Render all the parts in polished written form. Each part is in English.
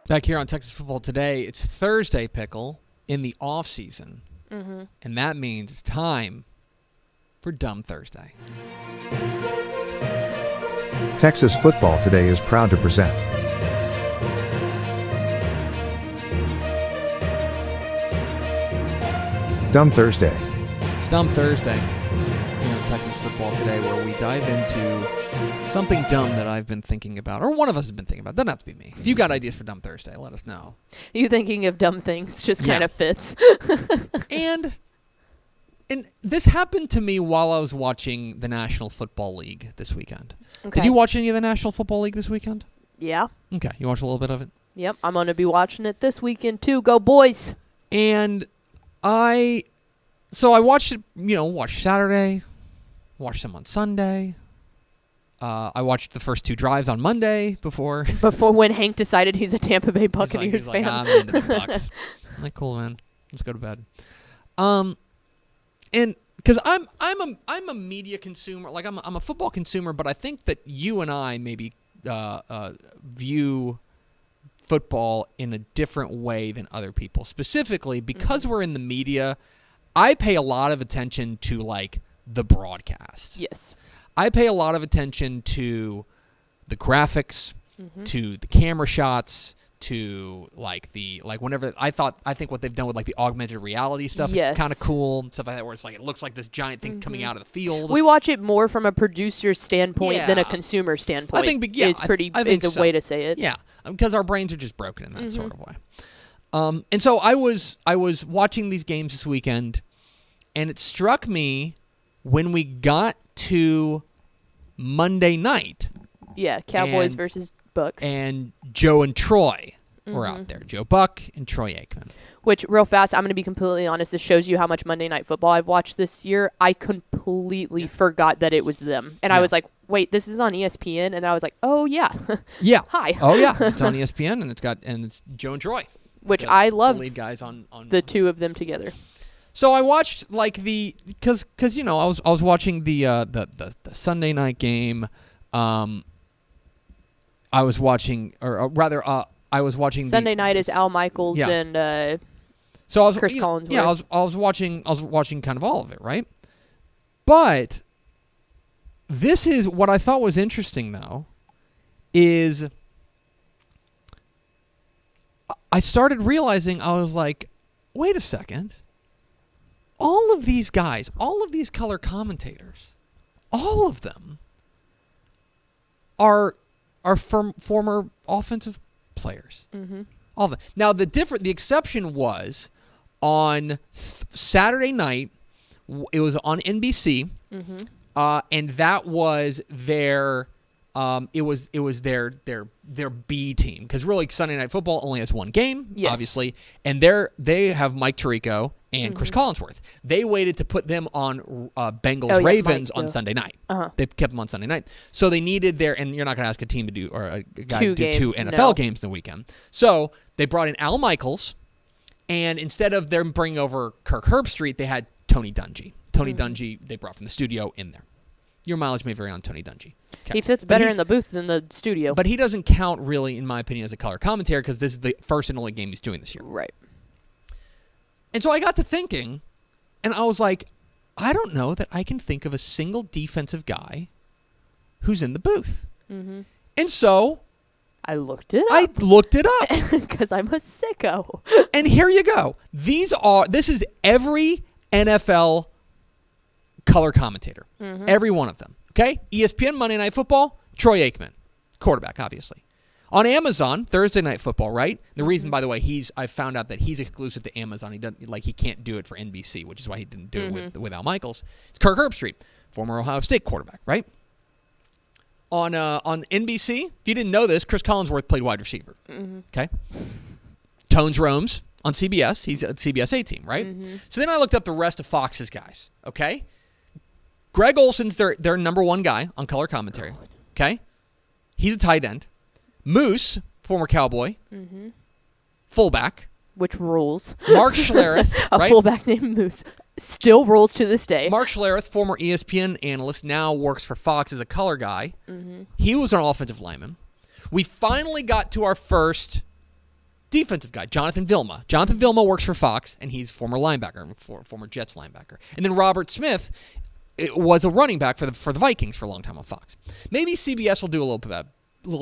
Back here on Texas Football Today, it's Thursday, Pickle, in the off-season. Mm-hmm. And that means it's time for Dumb Thursday. Texas Football Today is proud to present Dumb Thursday. It's Dumb Thursday here on Texas Football Today, where we dive into something dumb that I've been thinking about, or one of us has been thinking about. Doesn't have to be me. If you've got ideas for Dumb Thursday, let us know. You thinking of dumb things just kind of fits. And this happened to me while I was watching the National Football League this weekend. Okay. Did you watch any of the National Football League this weekend? Yeah. Okay, you watched a little bit of it? Yep. I'm going to be watching it this weekend too. Go boys. And I watched it, watched Saturday, watched some on Sunday. I watched the first two drives on Monday before when Hank decided he's a Tampa Bay Buccaneers he's fan. I'm into the Bucs. I'm like, cool, man. Let's go to bed. And because I'm a media consumer, like I'm a football consumer, but I think that you and I maybe view football in a different way than other people. Specifically, because we're in the media, I pay a lot of attention to like the broadcast. Yes. I pay a lot of attention to the graphics, to the camera shots, to whenever I think what they've done with like the augmented reality stuff is kind of cool, stuff like that, where it's like it looks like this giant thing coming out of the field. We watch it more from a producer's standpoint than a consumer standpoint. I think, is a way to say it. Yeah, because our brains are just broken in that sort of way. And so I was watching these games this weekend, and it struck me when we got to Monday night. Yeah, Cowboys versus Bucks. And Joe and Troy were out there. Joe Buck and Troy Aikman. Which, real fast, I'm going to be completely honest, this shows you how much Monday Night Football I've watched this year. I completely forgot that it was them. And I was like, wait, this is on ESPN? And I was like, oh, yeah. Yeah. Hi. Oh, yeah. It's on ESPN, and it's Joe and Troy. Which I love the lead guys on the two of them together. So I watched because I was watching the Sunday night game. I was watching, I was watching. Sunday night is Al Michaels and so I was, Chris Collinsworth. Yeah, I was watching kind of all of it, right? But this is what I thought was interesting, though, is I started realizing, I was like, wait a second. All of these guys, all of these color commentators, all of them are former offensive players. All of them. Now the exception was on Saturday night. It was on NBC, and that was their. It was their B team, because really Sunday Night Football only has one game, obviously, and they have Mike Tirico and Chris Collinsworth. They waited to put them on Bengals Ravens on Sunday night. They kept them on Sunday night, so they needed and you're not going to ask a team to do, or a guy to do two NFL games in the weekend. So they brought in Al Michaels, and instead of them bringing over Kirk Herbstreit, they had Tony Dungy. Tony Dungy they brought from the studio in there. Your mileage may vary on Tony Dungy. Okay. He fits better in the booth than the studio. But he doesn't count, really, in my opinion, as a color commentator, because this is the first and only game he's doing this year. Right. And so I got to thinking, and I was like, I don't know that I can think of a single defensive guy who's in the booth. And so I looked it up. Because I'm a sicko. And here you go. This is every NFL color commentator. Every one of them. Okay? ESPN Monday Night Football, Troy Aikman. Quarterback, obviously. On Amazon, Thursday Night Football, right? The reason, by the way, I found out that he's exclusive to Amazon. He can't do it for NBC, which is why he didn't do it with Al Michaels. It's Kirk Herbstreit, former Ohio State quarterback, right? On NBC, if you didn't know this, Chris Collinsworth played wide receiver. Okay? Tones Romes on CBS. He's a CBS A team, right? So then I looked up the rest of Fox's guys, okay? Greg Olson's their number one guy on color commentary, okay? He's a tight end. Moose, former Cowboy, fullback. Which rules. Mark Schlereth, a fullback named Moose. Still rules to this day. Mark Schlereth, former ESPN analyst, now works for Fox as a color guy. He was an offensive lineman. We finally got to our first Defensive guy, Jonathan Vilma. Jonathan Vilma works for Fox, and he's former linebacker, former Jets linebacker. And then Robert Smith was a running back for the Vikings for a long time on Fox. Maybe CBS will do a little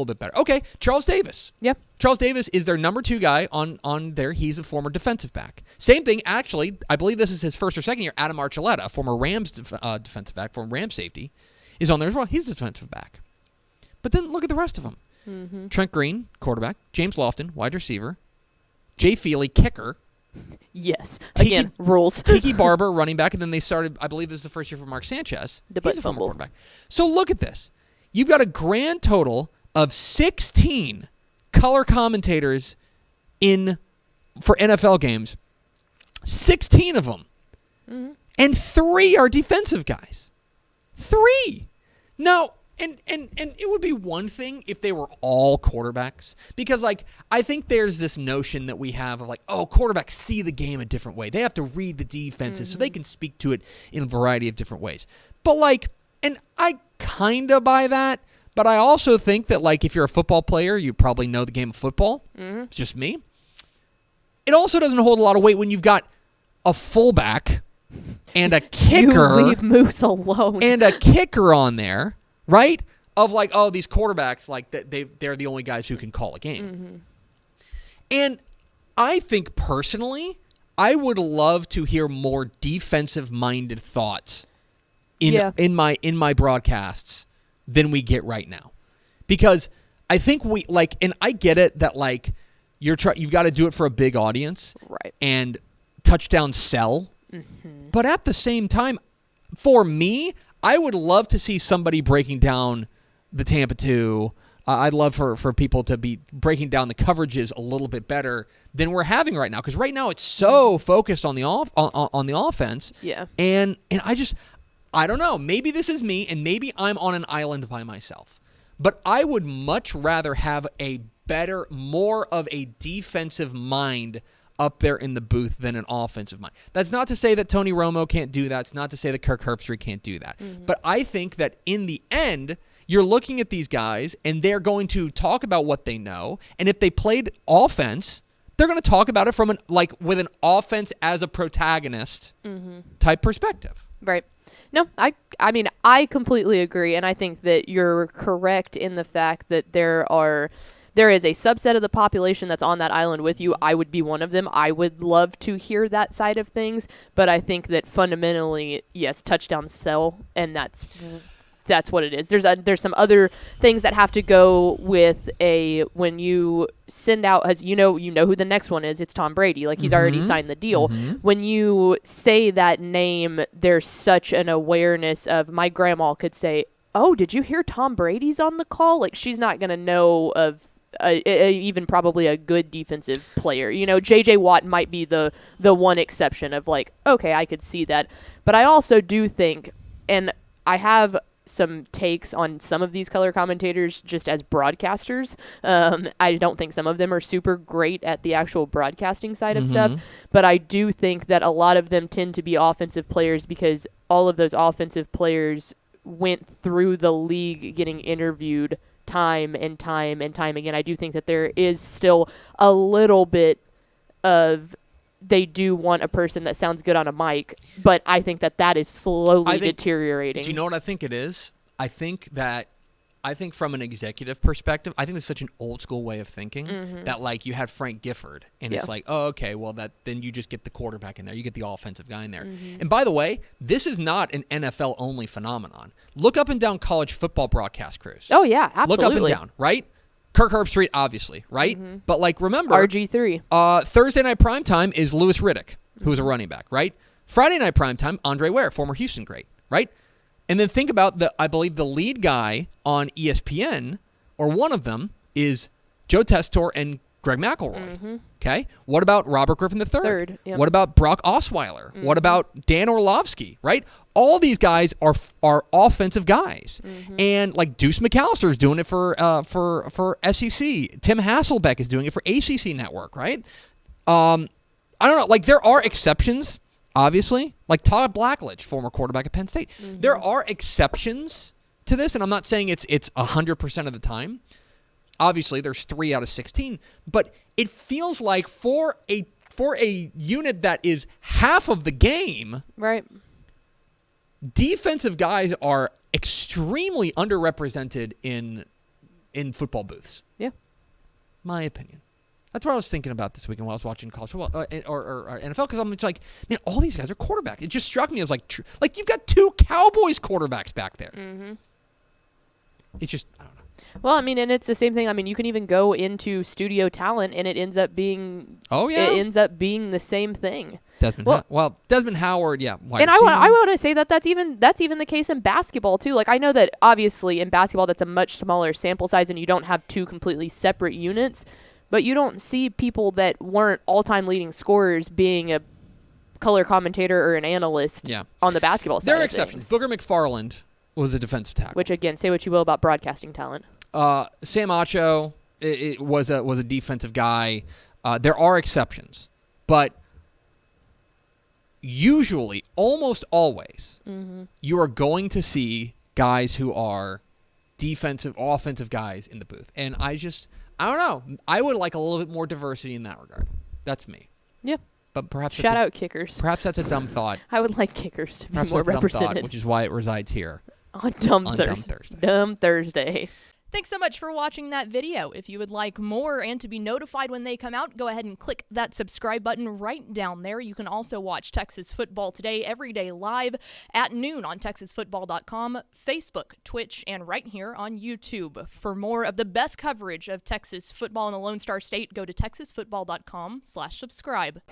bit better. Okay, Charles Davis. Yep. Charles Davis is their number 2 guy on there. He's a former defensive back. Same thing, actually. I believe this is his first or second year. Adam Archuleta, former Rams defensive back, former Rams safety, is on there as well. He's a defensive back. But then look at the rest of them. Mm-hmm. Trent Green, quarterback. James Lofton, wide receiver. Jay Feely, kicker. Yes. Tiki- Again, rules. Tiki Barber, running back. And then they started, I believe this is the first year for Mark Sanchez. The He's butt a former fumble. quarterback. So look at this. You've got a grand total of 16 color commentators for NFL games. 16 of them. Mm-hmm. And 3 are defensive guys. 3. Now, and it would be one thing if they were all quarterbacks. Because, like, I think there's this notion that we have of, like, oh, quarterbacks see the game a different way. They have to read the defenses so they can speak to it in a variety of different ways. But, like, and I kind of buy that. But I also think that, like, if you're a football player, you probably know the game of football. Mm-hmm. It's just me. It also doesn't hold a lot of weight when you've got a fullback and a kicker. You leave Moose alone. And a kicker on there, right? Of like, oh, these quarterbacks, like they're the only guys who can call a game. Mm-hmm. And I think personally, I would love to hear more defensive-minded thoughts in my broadcasts than we get right now, because I think and I get it that like you've got to do it for a big audience, right? And touchdown sell, but at the same time, for me, I would love to see somebody breaking down the Tampa 2. I'd love for people to be breaking down the coverages a little bit better than we're having right now, because right now it's so focused on the on the offense. Yeah. And I don't know. Maybe this is me, and maybe I'm on an island by myself. But I would much rather have more of a defensive mind up there in the booth than an offensive mind. That's not to say that Tony Romo can't do that. It's not to say that Kirk Herbstreit can't do that. But I think that in the end, you're looking at these guys, and they're going to talk about what they know. And if they played offense, they're going to talk about it from with an offense as a protagonist type perspective. Right. No, I mean, I completely agree, and I think that you're correct in the fact that there is a subset of the population that's on that island with you. I would be one of them. I would love to hear that side of things, but I think that fundamentally, yes, touchdown sell, and that's what it is. There's some other things that have to go with when you send out, as you know who the next one is. It's Tom Brady. Like, he's already signed the deal. When you say that name, there's such an awareness of, my grandma could say, "Oh, did you hear Tom Brady's on the call?" Like, she's not gonna know of even probably a good defensive player. JJ Watt might be the one exception of, like, okay, I could see that. But I also do think, and I have some takes on some of these color commentators just as broadcasters. I don't think some of them are super great at the actual broadcasting side of stuff, but I do think that a lot of them tend to be offensive players, because all of those offensive players went through the league getting interviewed time and time and time again. I do think that there is still a little bit of, they do want a person that sounds good on a mic, but I think that is slowly deteriorating. Do you know what I think it is? I think from an executive perspective, I think it's such an old school way of thinking that, like, you had Frank Gifford, and it's like, oh, okay, well, then you just get the quarterback in there. You get the offensive guy in there. And by the way, this is not an NFL only phenomenon. Look up and down college football broadcast crews. Oh yeah, absolutely. Look up and down, right? Kirk Herbstreit, obviously, right? But, like, remember, RG3. Thursday night primetime is Louis Riddick, who is a running back, right? Friday night primetime, Andre Ware, former Houston great, right? And then think about I believe the lead guy on ESPN, or one of them, is Joe Testor and Greg McElroy. Okay? What about Robert Griffin III? Third, yep. What about Brock Osweiler? What about Dan Orlovsky, right? All these guys are offensive guys. And, like, Deuce McAllister is doing it for SEC. Tim Hasselbeck is doing it for ACC Network, right? I don't know. Like, there are exceptions, obviously. Like Todd Blackledge, former quarterback at Penn State. There are exceptions to this, and I'm not saying it's 100% of the time. Obviously, there's 3 out of 16, but it feels like for a unit that is half of the game, Right. defensive guys are extremely underrepresented in football booths. Yeah. My opinion. That's what I was thinking about this weekend while I was watching college football or NFL, because I'm just like, man, all these guys are quarterbacks. It just struck me as like you've got 2 Cowboys quarterbacks back there. Mm-hmm. It's just, I don't know. Well, I mean, and it's the same thing. I mean, you can even go into studio talent, and it ends up being it ends up being the same thing. Desmond Howard, yeah. And I want to say that that's even the case in basketball too. Like, I know that obviously in basketball that's a much smaller sample size, and you don't have 2 completely separate units, but you don't see people that weren't all-time leading scorers being a color commentator or an analyst on the basketball side. There are exceptions. Booger McFarland was a defensive tackle. Which, again, say what you will about broadcasting talent. Sam Acho was a defensive guy. There are exceptions, but usually, almost always, you are going to see guys who are defensive, offensive guys in the booth. And I don't know. I would like a little bit more diversity in that regard. That's me. Yeah. But perhaps shout out kickers. Perhaps that's a dumb thought. I would like kickers to be Perhaps more that's a dumb represented. thought, which is why it resides here on Dumb Thursday. Dumb Thursday. Thanks so much for watching that video. If you would like more and to be notified when they come out, go ahead and click that subscribe button right down there. You can also watch Texas Football Today every day live at noon on TexasFootball.com, Facebook, Twitch, and right here on YouTube. For more of the best coverage of Texas football in the Lone Star State, go to TexasFootball.com/subscribe.